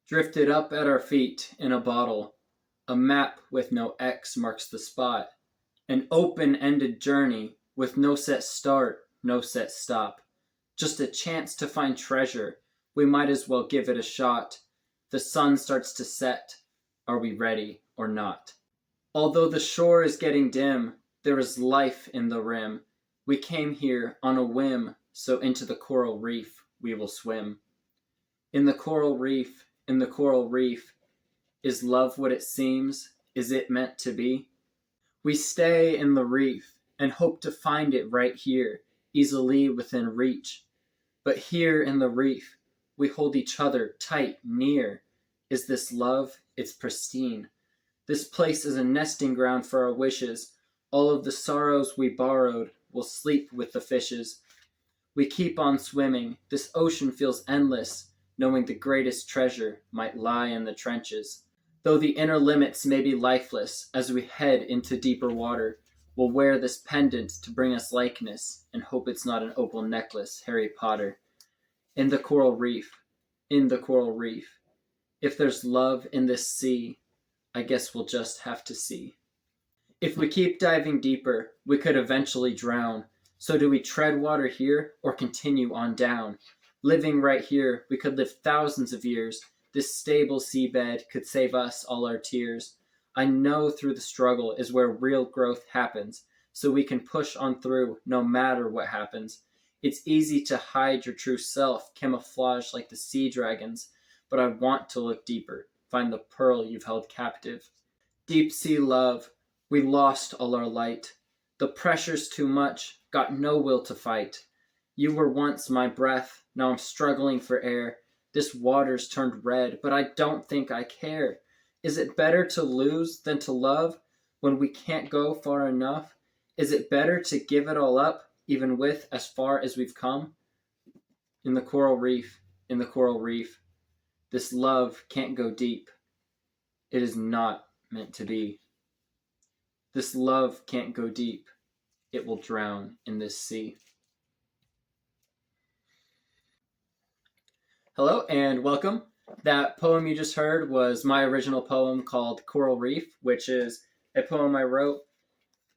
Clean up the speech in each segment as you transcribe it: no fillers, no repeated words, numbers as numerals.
Drifted up at our feet in a bottle. A map with no X marks the spot. An open-ended journey with no set start, no set stop. Just a chance to find treasure. We might as well give it a shot. The sun starts to set. Are we ready or not? Although the shore is getting dim, there is life in the rim. We came here on a whim, so into the coral reef we will swim. In the coral reef, in the coral reef, is love what it seems? Is it meant to be? We stay in the reef and hope to find it right here, easily within reach. But here in the reef, we hold each other tight, near. Is this love? It's pristine. This place is a nesting ground for our wishes. All of the sorrows we borrowed will sleep with the fishes. We keep on swimming. This ocean feels endless, knowing the greatest treasure might lie in the trenches. Though the inner limits may be lifeless, as we head into deeper water, we'll wear this pendant to bring us likeness, and hope it's not an opal necklace, Harry Potter. In the coral reef, in the coral reef. If there's love in this sea, I guess we'll just have to see. If we keep diving deeper, we could eventually drown. So do we tread water here or continue on down? Living right here, we could live thousands of years. This stable seabed could save us all our tears. I know through the struggle is where real growth happens, so we can push on through no matter what happens. It's easy to hide your true self, camouflage like the sea dragons, but I want to look deeper, find the pearl you've held captive. Deep sea love, we lost all our light. The pressure's too much, got no will to fight. You were once my breath, now I'm struggling for air. This water's turned red, but I don't think I care. Is it better to lose than to love when we can't go far enough? Is it better to give it all up, even with as far as we've come? In the coral reef, in the coral reef, this love can't go deep. It is not meant to be. This love can't go deep. It will drown in this sea. Hello and welcome. That poem you just heard was my original poem called Coral Reef, which is a poem I wrote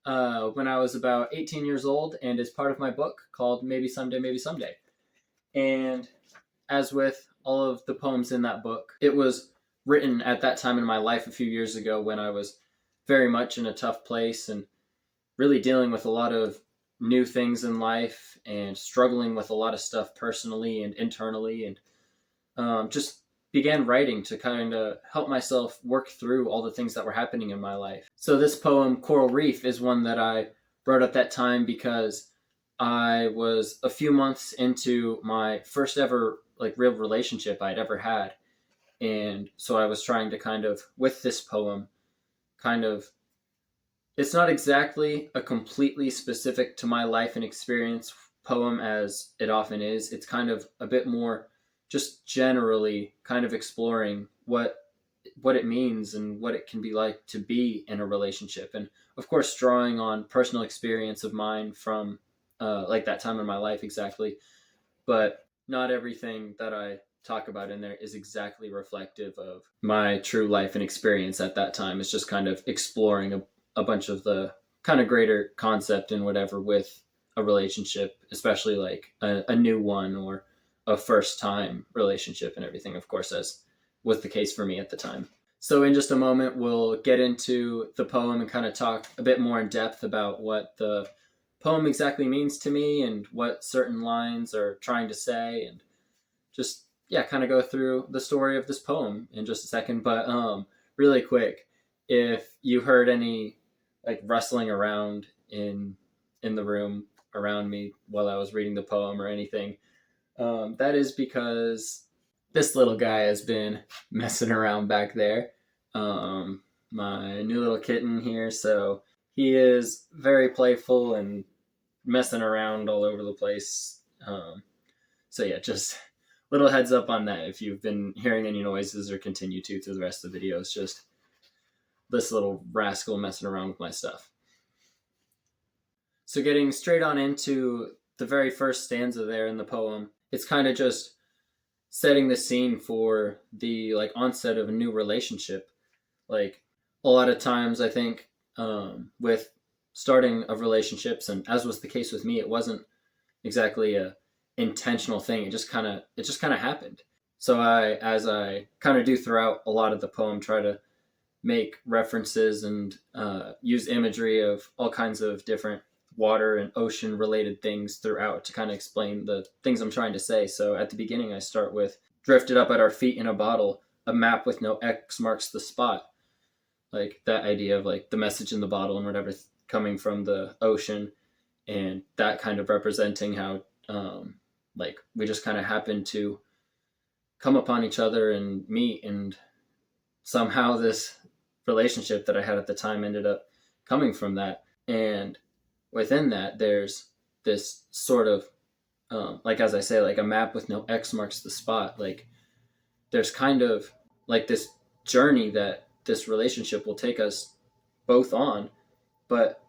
when I was about 18 years old and is part of my book called Maybe Someday, Maybe Someday. And as with all of the poems in that book, it was written at that time in my life a few years ago when I was very much in a tough place and really dealing with a lot of new things in life and struggling with a lot of stuff personally and internally, and just began writing to kind of help myself work through all the things that were happening in my life. So this poem, Coral Reef, is one that I wrote at that time because I was a few months into my first ever real relationship I'd ever had. And so I was trying to kind of, with this poem, it's not exactly a completely specific to my life and experience poem as it often is. It's kind of a bit more just generally kind of exploring what it means and what it can be like to be in a relationship. And of course, drawing on personal experience of mine from that time in my life exactly. But not everything that I talk about in there is exactly reflective of my true life and experience at that time. It's just kind of exploring a bunch of the kind of greater concept and whatever with a relationship, especially like a new one or a first time relationship and everything, of course, as was the case for me at the time. So in just a moment, we'll get into the poem and kind of talk a bit more in depth about what the poem exactly means to me and what certain lines are trying to say, and just, yeah, kind of go through the story of this poem in just a second. But really quick, if you heard any rustling around in the room around me while I was reading the poem or anything, that is because this little guy has been messing around back there. My new little kitten here, so he is very playful and messing around all over the place. So yeah, just little heads up on that if you've been hearing any noises or continue to through the rest of the video. It's just this little rascal messing around with my stuff. So getting straight on into the very first stanza there in the poem, it's kind of just setting the scene for the like onset of a new relationship. Like a lot of times, I think with starting of relationships, and as was the case with me, it wasn't exactly a intentional thing. It just kind of happened. So as I kind of do throughout a lot of the poem, try to make references and use imagery of all kinds of different water and ocean related things throughout to kind of explain the things I'm trying to say. So at the beginning, I start with drifted up at our feet in a bottle, a map with no X marks the spot. Like that idea of like the message in the bottle and whatever coming from the ocean, and that kind of representing how like we just kind of happened to come upon each other and meet, and somehow this relationship that I had at the time ended up coming from that. And within that, there's this sort of like as I say, like a map with no X marks the spot. Like there's kind of like this journey that this relationship will take us both on, but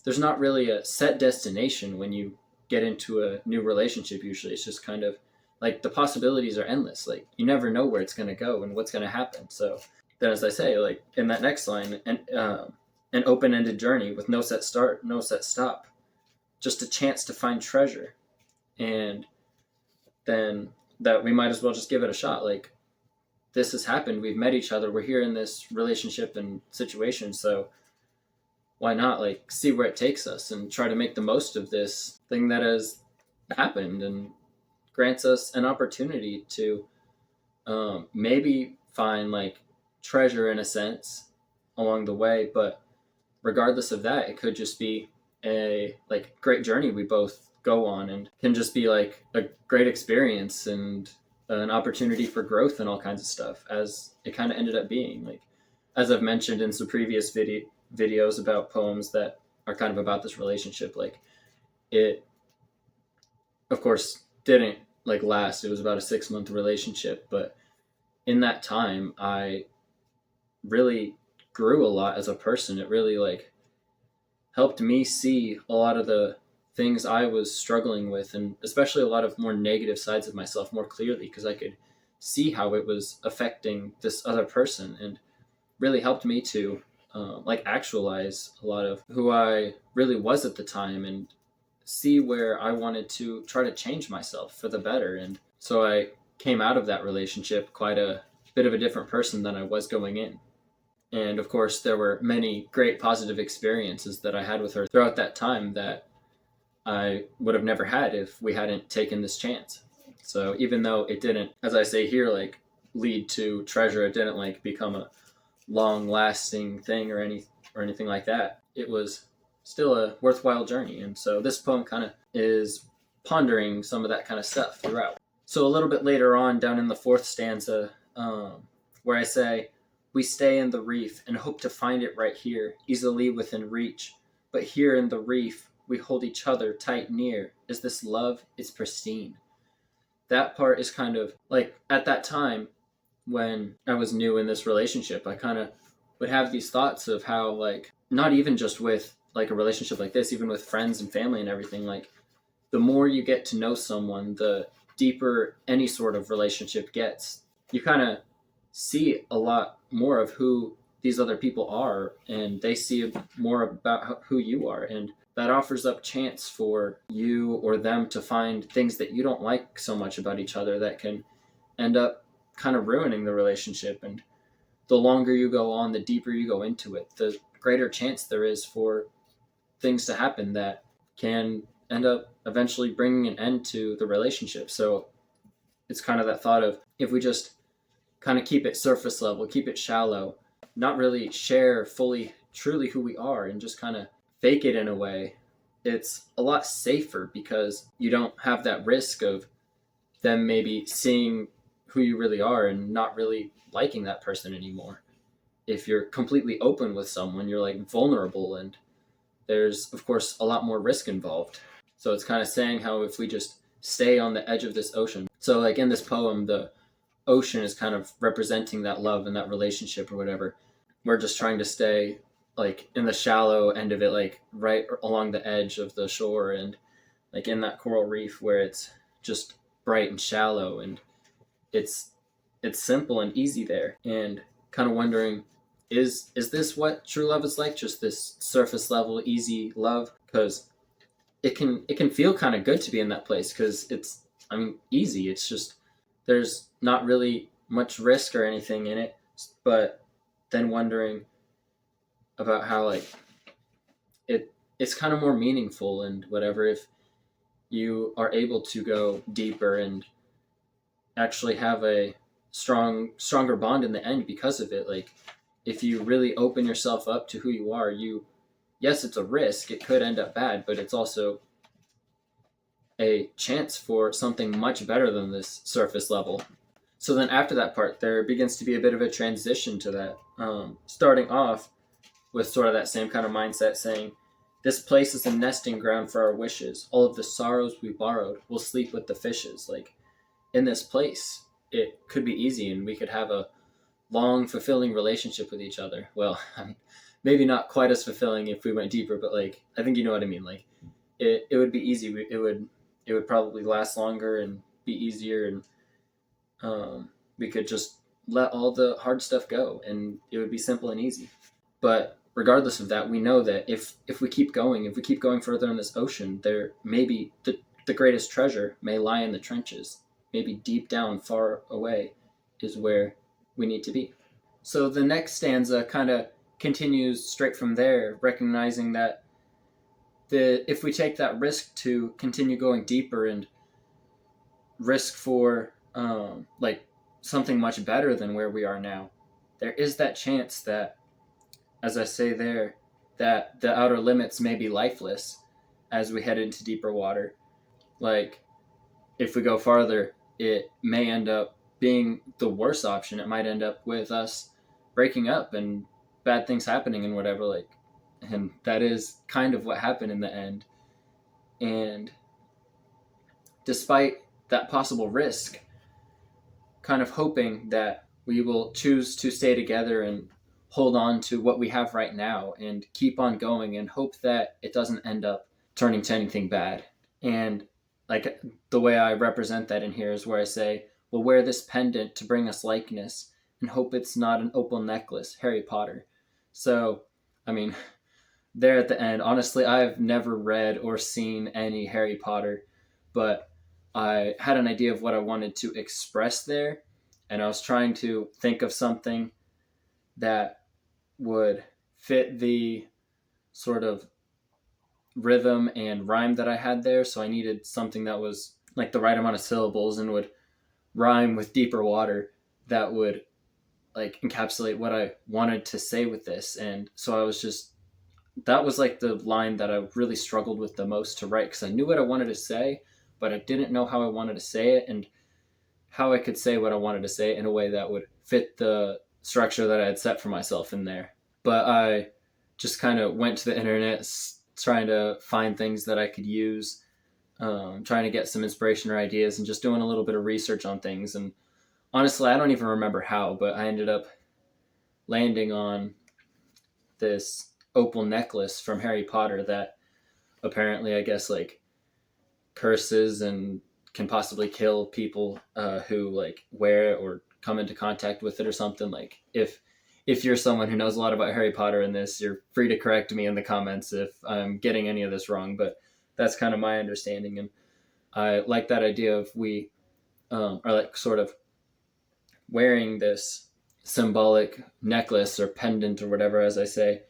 there's not really a set destination when you get into a new relationship. Usually it's just kind of like the possibilities are endless. Like you never know where it's going to go and what's going to happen. So then, as I say, like in that next line, an open-ended journey with no set start, no set stop, just a chance to find treasure. And then that we might as well just give it a shot. Like this has happened. We've met each other. We're here in this relationship and situation. So why not like see where it takes us and try to make the most of this thing that has happened and grants us an opportunity to maybe find like treasure in a sense along the way. But regardless of that, it could just be a like great journey we both go on, and can just be like a great experience and an opportunity for growth and all kinds of stuff, as it kind of ended up being. Like as I've mentioned in some previous videos about poems that are kind of about this relationship, like it of course didn't like last. It was about a 6-month relationship, but in that time I really grew a lot as a person. It really like helped me see a lot of the things I was struggling with, and especially a lot of more negative sides of myself more clearly, because I could see how it was affecting this other person, and really helped me to like actualize a lot of who I really was at the time, and see where I wanted to try to change myself for the better. And so I came out of that relationship quite a bit of a different person than I was going in. And of course, there were many great positive experiences that I had with her throughout that time that I would have never had if we hadn't taken this chance. So even though it didn't, as I say here, like lead to treasure, it didn't like become a long lasting thing or anything like that. It was still a worthwhile journey. And so this poem kind of is pondering some of that kind of stuff throughout. So a little bit later on, down in the 4th stanza, where I say, we stay in the reef and hope to find it right here, easily within reach. But here in the reef, we hold each other tight near. Is this love? It's pristine. That part is kind of like at that time when I was new in this relationship, I kind of would have these thoughts of how like, not even just with like a relationship like this, even with friends and family and everything, like the more you get to know someone, the deeper any sort of relationship gets. You kind of see a lot more of who these other people are, and they see more about who you are, and that offers up chance for you or them to find things that you don't like so much about each other that can end up kind of ruining the relationship. And the longer you go on, the deeper you go into it, the greater chance there is for things to happen that can end up eventually bringing an end to the relationship. So it's kind of that thought of, if we just kind of keep it surface level, keep it shallow, not really share fully, truly who we are, and just kind of fake it in a way, it's a lot safer, because you don't have that risk of them maybe seeing who you really are and not really liking that person anymore. If you're completely open with someone, you're like vulnerable, and there's of course a lot more risk involved. So it's kind of saying how if we just stay on the edge of this ocean. So like in this poem, the ocean is kind of representing that love and that relationship or whatever. We're just trying to stay like in the shallow end of it, like right along the edge of the shore, and like in that coral reef where it's just bright and shallow, and it's simple and easy there, and kind of wondering, is this what true love is like? Just this surface level easy love? Because it can feel kind of good to be in that place, because it's, I mean, easy. It's just, there's not really much risk or anything in it. But then wondering about how, like, it's kind of more meaningful and whatever if you are able to go deeper and actually have a stronger bond in the end because of it. Like, if you really open yourself up to who you are, yes, it's a risk. It could end up bad, but it's also a chance for something much better than this surface level. So then after that part, there begins to be a bit of a transition to that. Starting off with sort of that same kind of mindset, saying, this place is a nesting ground for our wishes. All of the sorrows we borrowed will sleep with the fishes. Like, in this place, it could be easy and we could have a long, fulfilling relationship with each other. Well, I mean, maybe not quite as fulfilling if we went deeper, but like, I think you know what I mean. Like, it would be easy. It would probably last longer and be easier, and we could just let all the hard stuff go, and it would be simple and easy. But regardless of that, we know that if we keep going further in this ocean, there maybe the greatest treasure may lie in the trenches. Maybe deep down, far away, is where we need to be. So the next stanza kind of continues straight from there, recognizing that if we take that risk to continue going deeper and risk for like something much better than where we are now, there is that chance that, as I say there, that the outer limits may be lifeless as we head into deeper water. Like, if we go farther, it may end up being the worst option. It might end up with us breaking up and bad things happening and whatever, like, and that is kind of what happened in the end. And despite that possible risk, kind of hoping that we will choose to stay together and hold on to what we have right now and keep on going and hope that it doesn't end up turning to anything bad. And like, the way I represent that in here is where I say, we'll wear this pendant to bring us likeness and hope it's not an opal necklace, Harry Potter. So, I mean, there at the end, honestly, I've never read or seen any Harry Potter, but I had an idea of what I wanted to express there, and I was trying to think of something that would fit the sort of rhythm and rhyme that I had there. So I needed something that was like the right amount of syllables and would rhyme with deeper water, that would like encapsulate what I wanted to say with this. And so I was just, that was like the line that I really struggled with the most to write, because I knew what I wanted to say, but I didn't know how I wanted to say it and how I could say what I wanted to say in a way that would fit the structure that I had set for myself in there. But I just kind of went to the internet trying to find things that I could use, trying to get some inspiration or ideas, and just doing a little bit of research on things. And honestly, I don't even remember how, but I ended up landing on this opal necklace from Harry Potter that apparently, I guess, like, curses and can possibly kill people who like wear it or come into contact with it or something. Like, if you're someone who knows a lot about Harry Potter in this, you're free to correct me in the comments if I'm getting any of this wrong, but that's kind of my understanding. And I like that idea of we are like sort of wearing this symbolic necklace or pendant or whatever, as I say.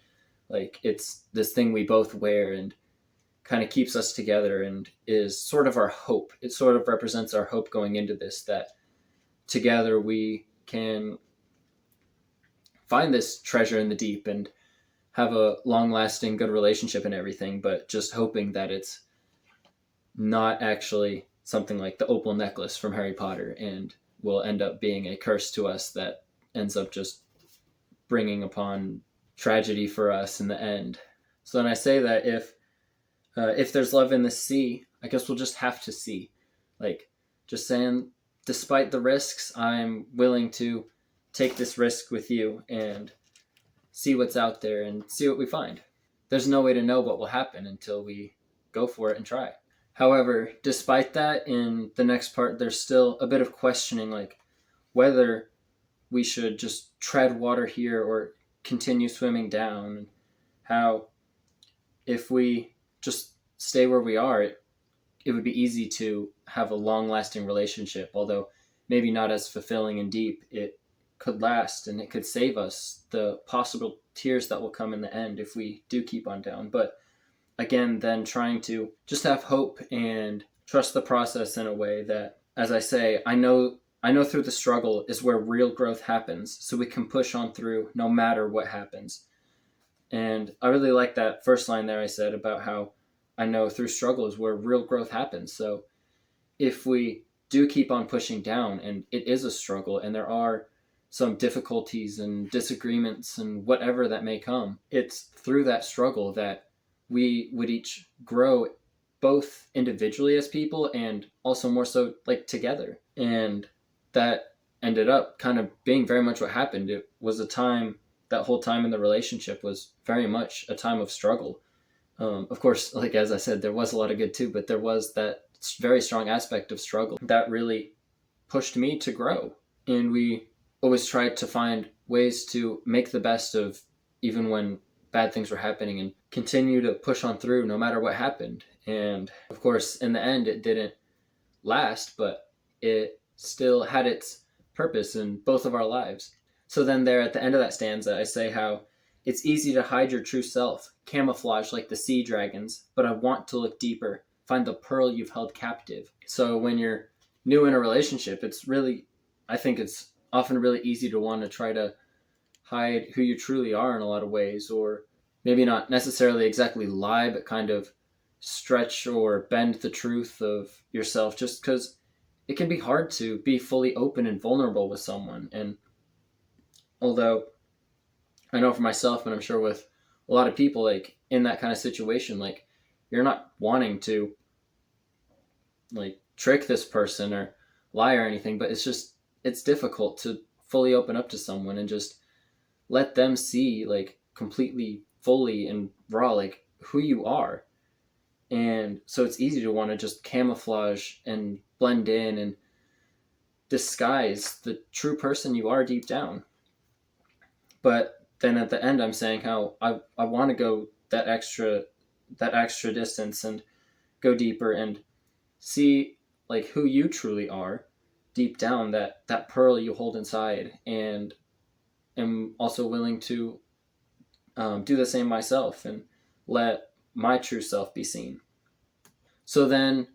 Like, it's this thing we both wear and kind of keeps us together and is sort of our hope. It sort of represents our hope going into this, that together we can find this treasure in the deep and have a long-lasting good relationship and everything, but just hoping that it's not actually something like the opal necklace from Harry Potter and will end up being a curse to us that ends up just bringing upon tragedy for us in the end. So then I say that if there's love in the sea, I guess we'll just have to see. Like, just saying, despite the risks, I'm willing to take this risk with you and see what's out there and see what we find. There's no way to know what will happen until we go for it and try. However, despite that, in the next part, there's still a bit of questioning, like, whether we should just tread water here or continue swimming down. How if we just stay where we are, it would be easy to have a long-lasting relationship, although maybe not as fulfilling and deep. It could last and it could save us the possible tears that will come in the end if we do keep on down. But again, then trying to just have hope and trust the process in a way that, as I say, I know through the struggle is where real growth happens, so we can push on through no matter what happens. And I really like that first line there I said about how I know through struggle is where real growth happens. So if we do keep on pushing down, and it is a struggle, and there are some difficulties and disagreements and whatever that may come, it's through that struggle that we would each grow, both individually as people and also more so like together. And that ended up kind of being very much what happened. It was a time, that whole time in the relationship was very much a time of struggle. Of course, like as I said, there was a lot of good too, but there was that very strong aspect of struggle that really pushed me to grow. And we always tried to find ways to make the best of even when bad things were happening and continue to push on through no matter what happened. And of course, in the end, it didn't last, but it still had its purpose in both of our lives. So then there at the end of that stanza, I say how it's easy to hide your true self, camouflage like the sea dragons, but I want to look deeper, find the pearl you've held captive. So when you're new in a relationship, it's really, I think it's often really easy to want to try to hide who you truly are in a lot of ways, or maybe not necessarily exactly lie, but kind of stretch or bend the truth of yourself, just because it can be hard to be fully open and vulnerable with someone. And although I know for myself, and I'm sure with a lot of people, like in that kind of situation, like you're not wanting to like trick this person or lie or anything, but it's difficult to fully open up to someone and just let them see like completely, fully and raw, like who you are. And so it's easy to want to just camouflage and blend in and disguise the true person you are deep down. But then at the end, I'm saying how I want to go that extra distance and go deeper and see like who you truly are deep down, that pearl you hold inside, and am also willing to do the same myself and let my true self be seen. So then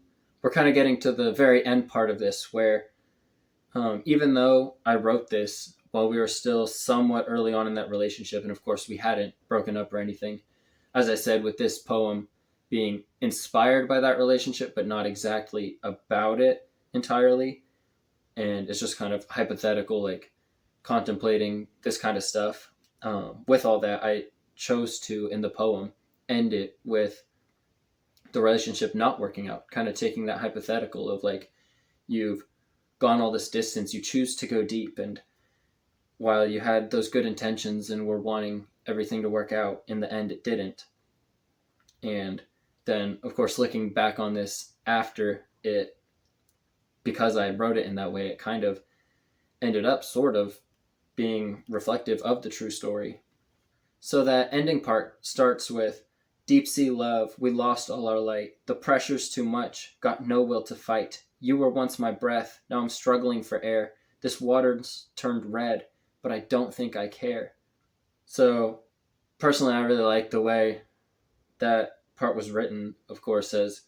we're kind of getting to the very end part of this where even though I wrote this while we were still somewhat early on in that relationship, and of course we hadn't broken up or anything, as I said, with this poem being inspired by that relationship, but not exactly about it entirely. And it's just kind of hypothetical, like contemplating this kind of stuff. With all that, I chose to, in the poem, end it with the relationship not working out, kind of taking that hypothetical of like, you've gone all this distance, you choose to go deep, and while you had those good intentions and were wanting everything to work out, in the end it didn't. And then, of course, looking back on this after it, because I wrote it in that way, it kind of ended up sort of being reflective of the true story. So that ending part starts with, deep sea love, we lost all our light. The pressure's too much, got no will to fight. You were once my breath, now I'm struggling for air. This water's turned red, but I don't think I care. So personally, I really like the way that part was written, of course, as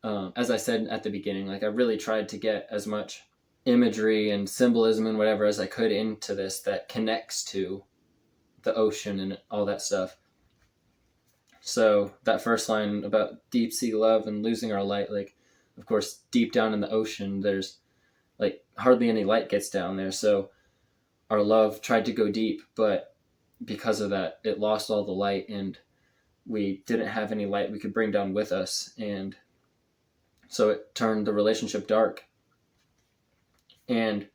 I said at the beginning, like I really tried to get as much imagery and symbolism and whatever as I could into this that connects to the ocean and all that stuff. So that first line about deep sea love and losing our light, like, of course, deep down in the ocean, there's like hardly any light gets down there. So our love tried to go deep, but because of that, it lost all the light, and we didn't have any light we could bring down with us. And so it turned the relationship dark. And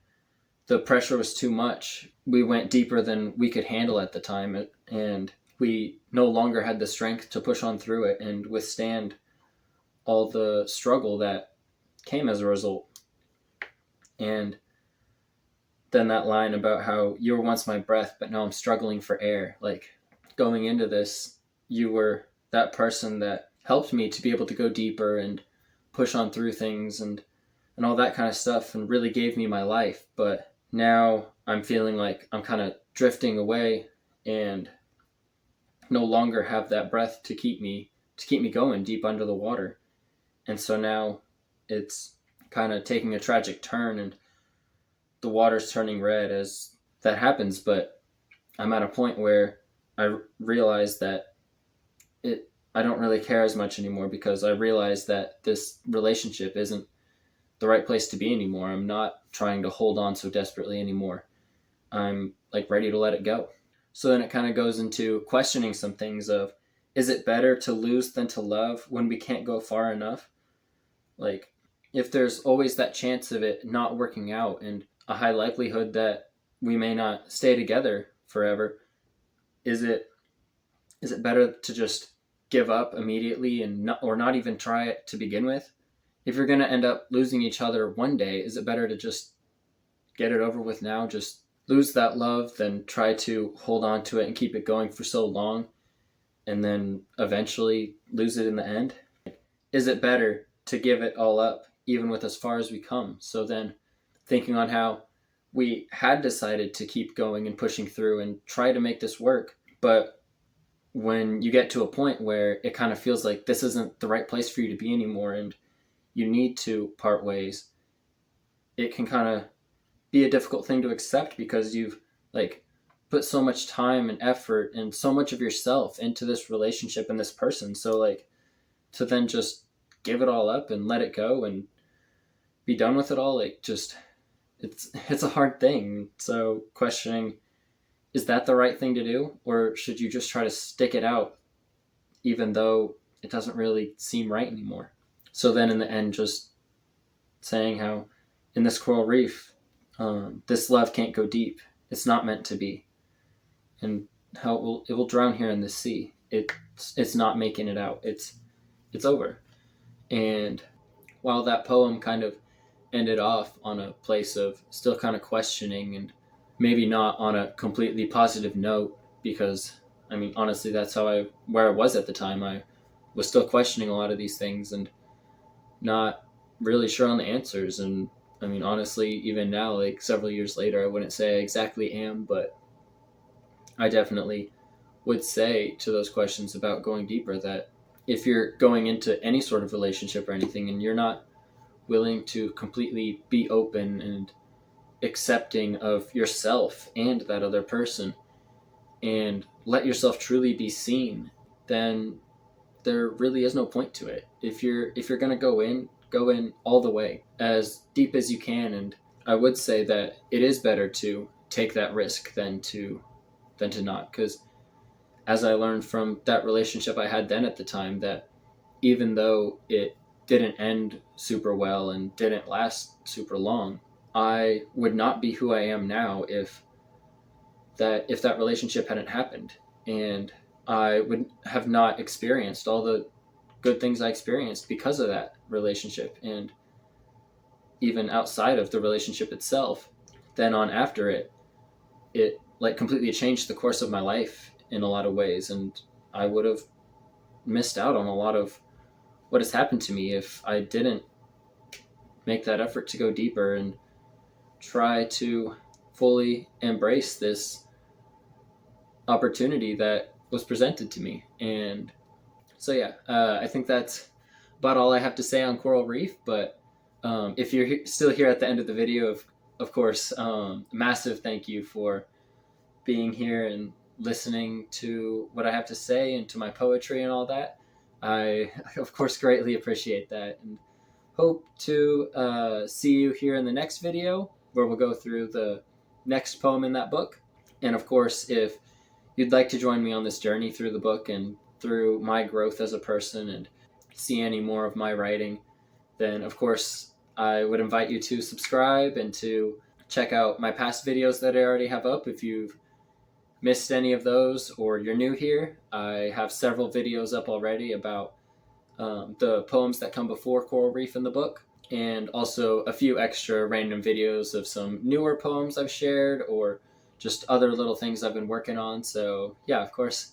the pressure was too much. We went deeper than we could handle at the time, and we no longer had the strength to push on through it and withstand all the struggle that came as a result. And then that line about how you were once my breath, but now I'm struggling for air. Like, going into this, you were that person that helped me to be able to go deeper and push on through things and all that kind of stuff, and really gave me my life. But now I'm feeling like I'm kind of drifting away and no longer have that breath to keep me going deep under the water. And so now it's kind of taking a tragic turn, and the water's turning red as that happens. But I'm at a point where I realize that I don't really care as much anymore, because I realize that this relationship isn't the right place to be anymore. I'm not trying to hold on so desperately anymore. I'm like ready to let it go. So then it kind of goes into questioning some things of, is it better to lose than to love when we can't go far enough? Like, if there's always that chance of it not working out and a high likelihood that we may not stay together forever, is it better to just give up immediately and not even try it to begin with? If you're going to end up losing each other one day, is it better to just get it over with now? Just lose that love than try to hold on to it and keep it going for so long and then eventually lose it in the end? Is it better to give it all up, even with as far as we come? So then thinking on how we had decided to keep going and pushing through and try to make this work, but when you get to a point where it kind of feels like this isn't the right place for you to be anymore and you need to part ways, it can kind of be a difficult thing to accept, because you've like put so much time and effort and so much of yourself into this relationship and this person. So like, to then just give it all up and let it go and be done with it all, like, just it's a hard thing. So questioning, is that the right thing to do, or should you just try to stick it out even though it doesn't really seem right anymore? So then in the end, just saying how in this coral reef, this love can't go deep. It's not meant to be. And how it will drown here in the sea. It's not making it out. It's over. And while that poem kind of ended off on a place of still kind of questioning, and maybe not on a completely positive note, because I mean, honestly, that's where I was at the time. I was still questioning a lot of these things and not really sure on the answers. And I mean, honestly, even now, like several years later, I wouldn't say I exactly am, but I definitely would say to those questions about going deeper that if you're going into any sort of relationship or anything and you're not willing to completely be open and accepting of yourself and that other person and let yourself truly be seen, then there really is no point to it. If you're going to go in all the way, as deep as you can. And I would say that it is better to take that risk than to not, because as I learned from that relationship I had then at the time, that even though it didn't end super well and didn't last super long, I would not be who I am now if that relationship hadn't happened, and I would have not experienced all the good things I experienced because of that relationship. And even outside of the relationship itself, then on after it like completely changed the course of my life in a lot of ways. And I would have missed out on a lot of what has happened to me if I didn't make that effort to go deeper and try to fully embrace this opportunity that was presented to me. And so yeah, I think that's about all I have to say on Coral Reef. But if you're still here at the end of the video, of course, massive thank you for being here and listening to what I have to say and to my poetry and all that. I, of course, greatly appreciate that, and hope to see you here in the next video, where we'll go through the next poem in that book. And of course, if you'd like to join me on this journey through the book and through my growth as a person and see any more of my writing, then of course I would invite you to subscribe and to check out my past videos that I already have up. If you've missed any of those or you're new here, I have several videos up already about the poems that come before Coral Reef in the book. and also a few extra random videos of some newer poems I've shared or just other little things I've been working on. So, yeah, of course,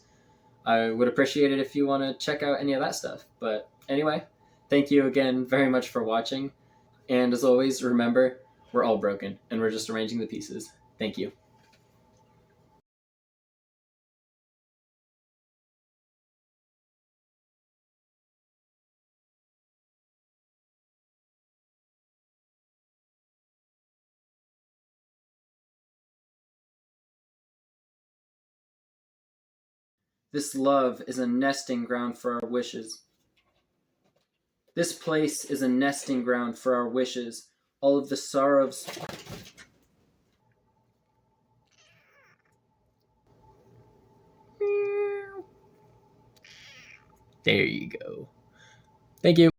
I would appreciate it if you want to check out any of that stuff. But anyway, thank you again very much for watching. And as always, remember, we're all broken and we're just arranging the pieces. Thank you. This love is a nesting ground for our wishes. This place is a nesting ground for our wishes. All of the sorrows. There you go. Thank you.